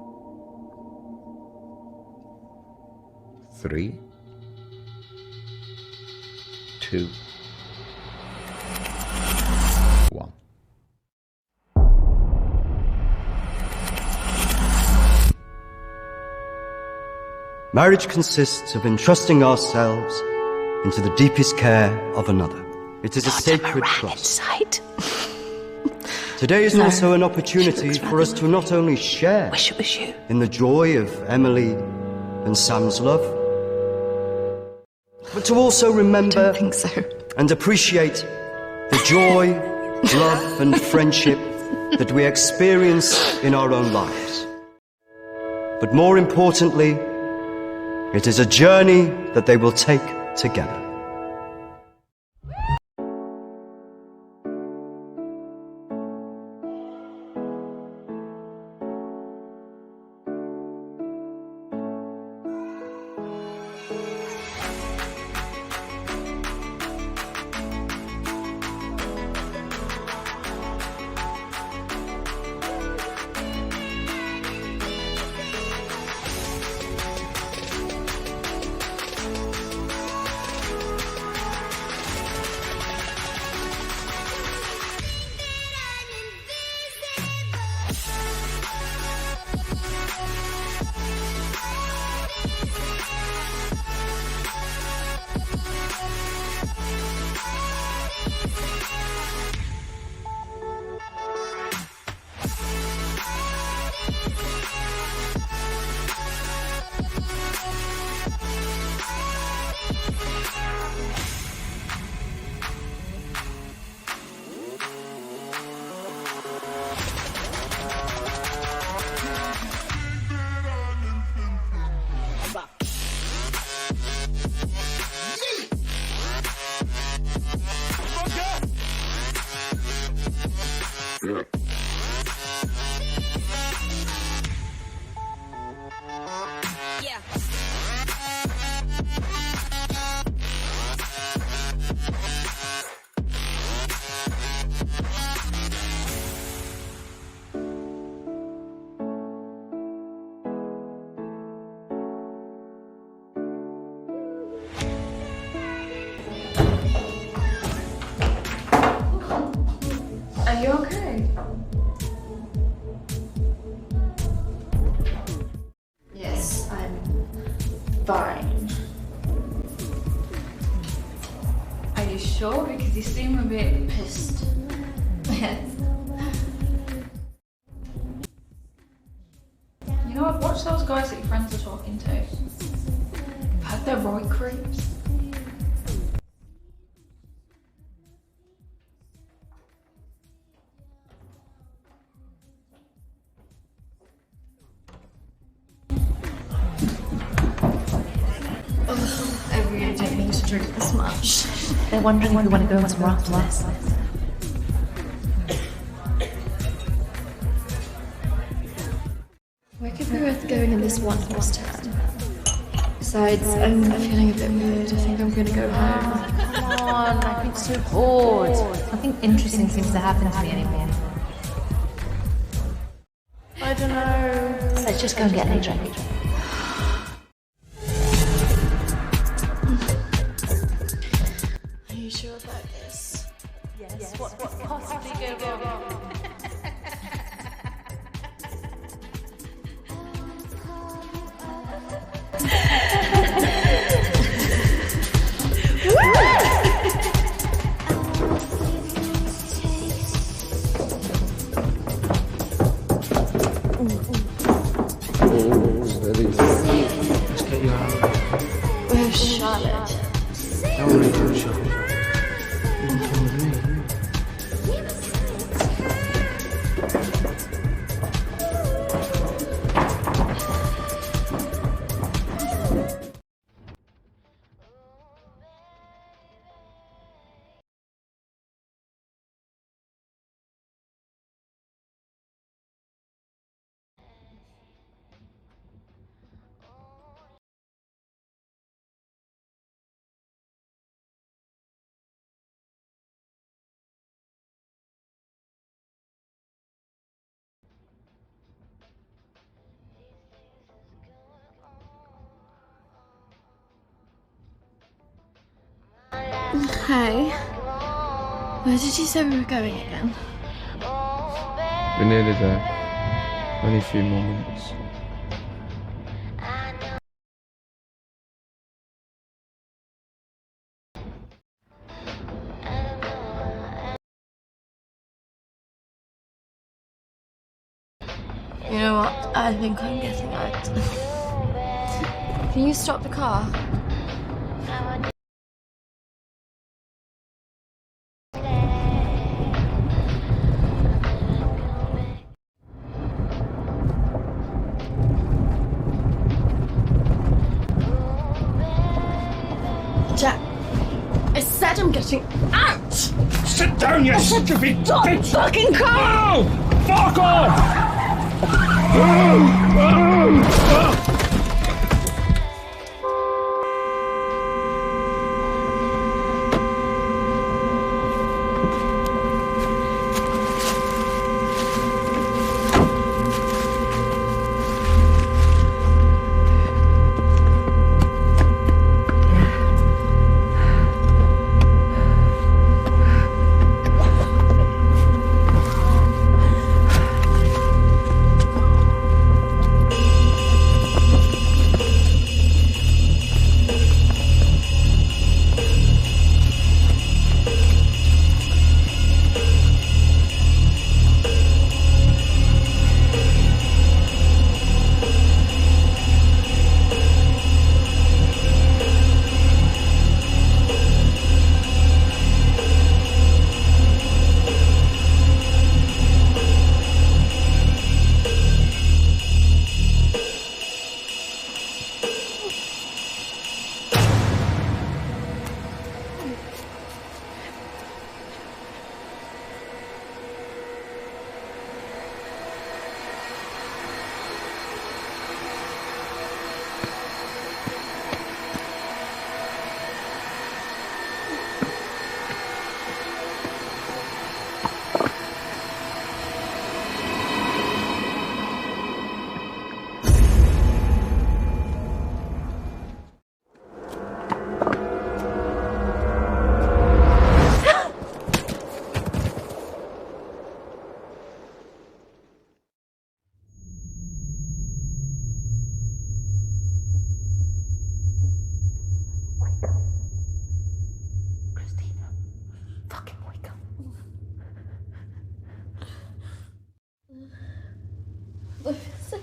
3, 2, 1. Marriage consists of entrusting ourselves into the deepest care of another. It is a sacred trust. Today is also an opportunity for us to not only share in the joy of Emily and Sam's love, but to also remember and appreciate the joy, love and friendship that we experience in our own lives. But more importantly, it is a journey that they will take together. Are you okay? Yes, I'm fine. Are you sure? Because you seem a bit pissed. Yes. You know, I've watched those guys that your friends are talking to. I've heard they're right creeps. I really don't need to drink this much. They're wondering if you want to go on some after this. Where could we both going in this one horse town? Besides, I'm feeling a bit weird. I think I'm gonna go home. Come on, I've been so bored. Nothing interesting seems to happen to me anymore. I don't know. Let's just go and get a drink. Are you sure about this? Yes. What could possibly go wrong? Let's get you out. Where's Charlotte? Don't worry about Charlotte. You can come with me. Hey. Where did you say we were going again? We're nearly there. Only a few more minutes. You know what? I think I'm getting out. Can you stop the car? Jack, I said I'm getting out! Sit down, you stupid Stop bitch! fucking car! No! Fuck off! What happened?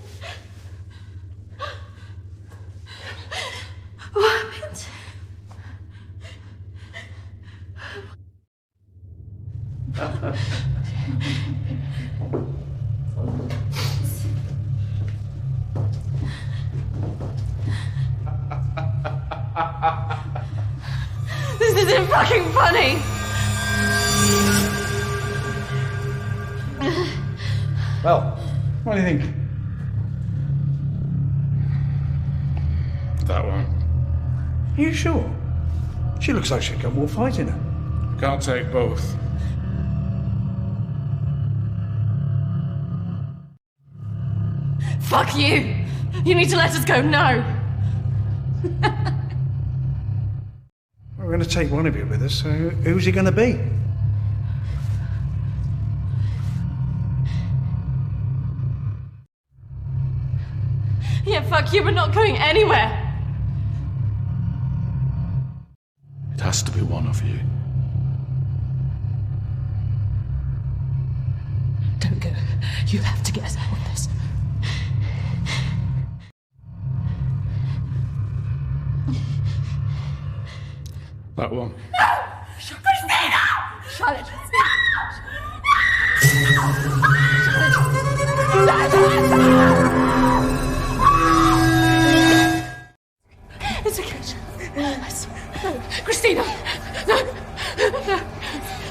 This isn't fucking funny! Well, what do you think? That one. Are you sure? She looks like she's got more fight in her. Can't take both. Fuck you! You need to let us go now! We're going to take one of you with us, so who's he going to be? Yeah, fuck you, we're not going anywhere! It has to be one of you. Don't go. You have to get us out of this. That one. Christina! Charlotte! It's okay. I swear. No. Christina! No! No!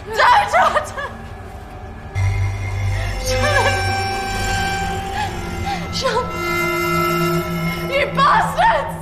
No, daughter! Charlotte! You bastards!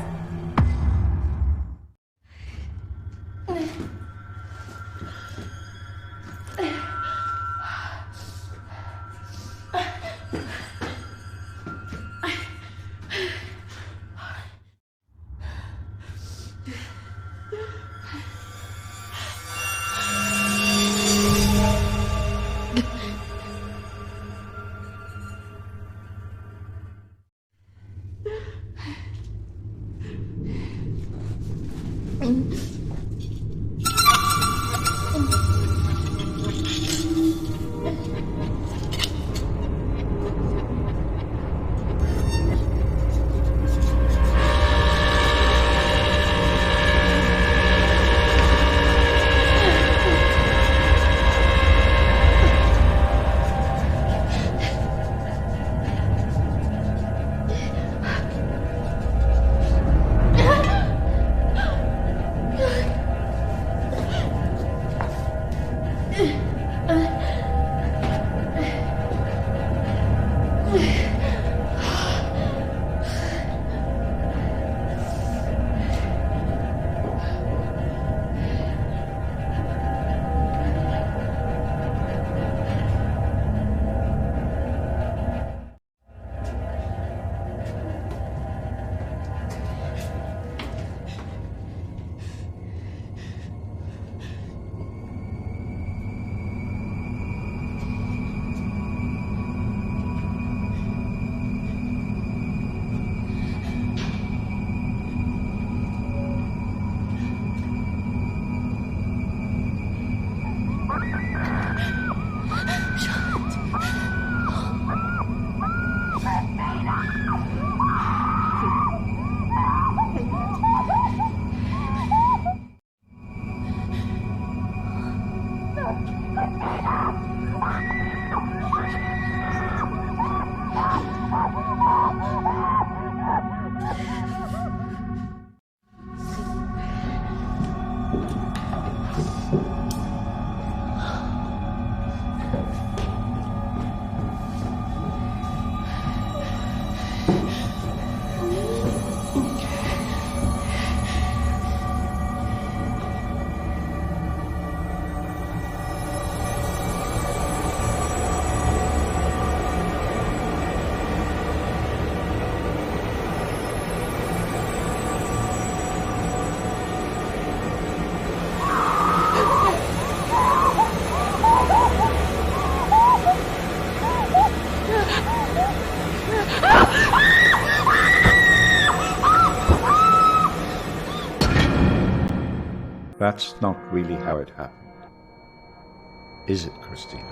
That's not really how it happened. Is it, Christina?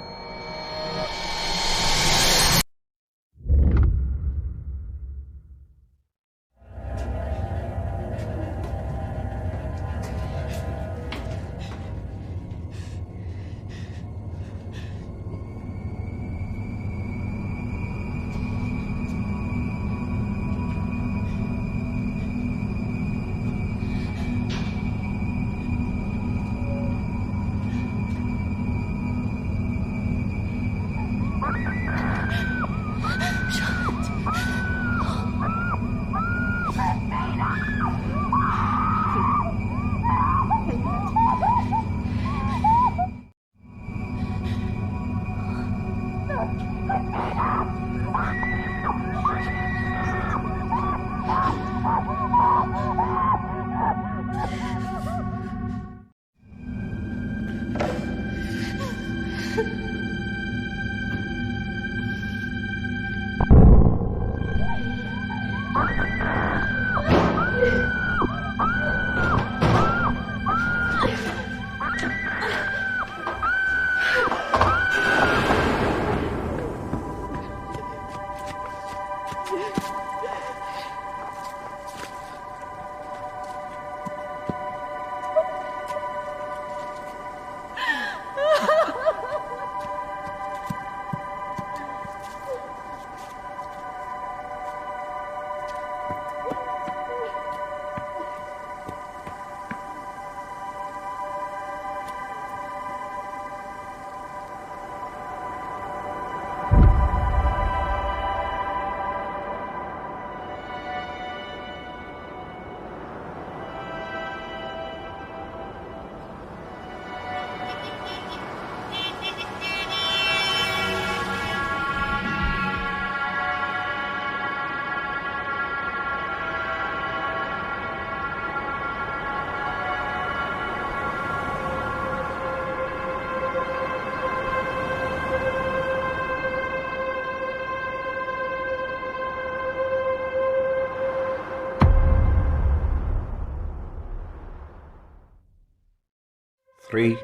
Three,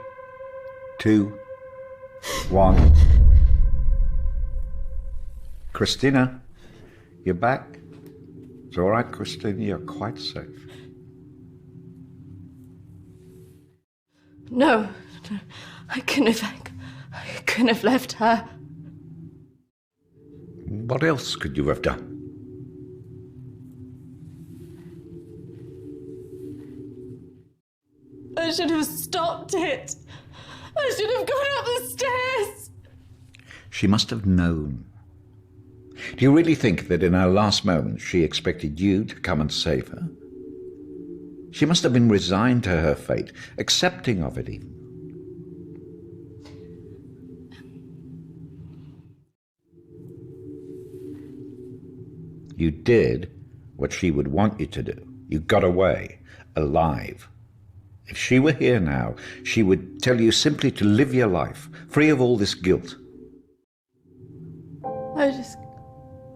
2, 1. Christina, you're back. It's all right, Christina, you're quite safe. No, I couldn't have left her. What else could you have done? I should have stopped it. I should have gone up the stairs. She must have known. Do you really think that in her last moments she expected you to come and save her? She must have been resigned to her fate, accepting of it even. You did what she would want you to do. You got away, alive. If she were here now, she would tell you simply to live your life, free of all this guilt. I just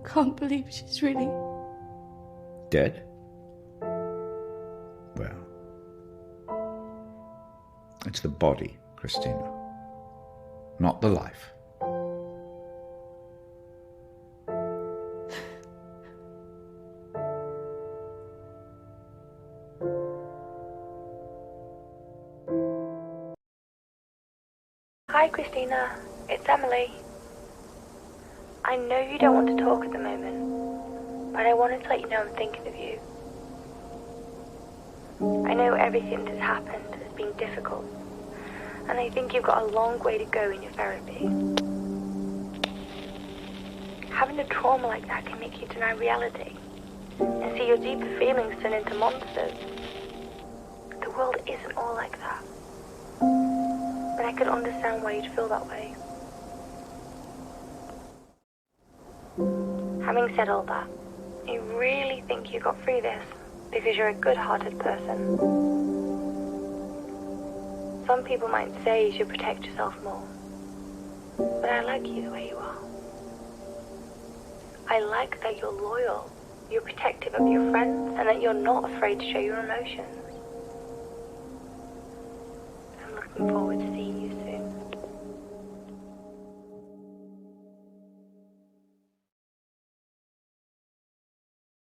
can't believe she's really... Dead? Well, it's the body, Christina, not the life. Hi, Christina. It's Emily. I know you don't want to talk at the moment, but I wanted to let you know I'm thinking of you. I know everything that's happened has been difficult, and I think you've got a long way to go in your therapy. Having a trauma like that can make you deny reality and see your deeper feelings turn into monsters. The world isn't all like that. But I could understand why you'd feel that way. Having said all that, I really think you got through this because you're a good-hearted person. Some people might say you should protect yourself more, but I like you the way you are. I like that you're loyal, you're protective of your friends, and that you're not afraid to show your emotions.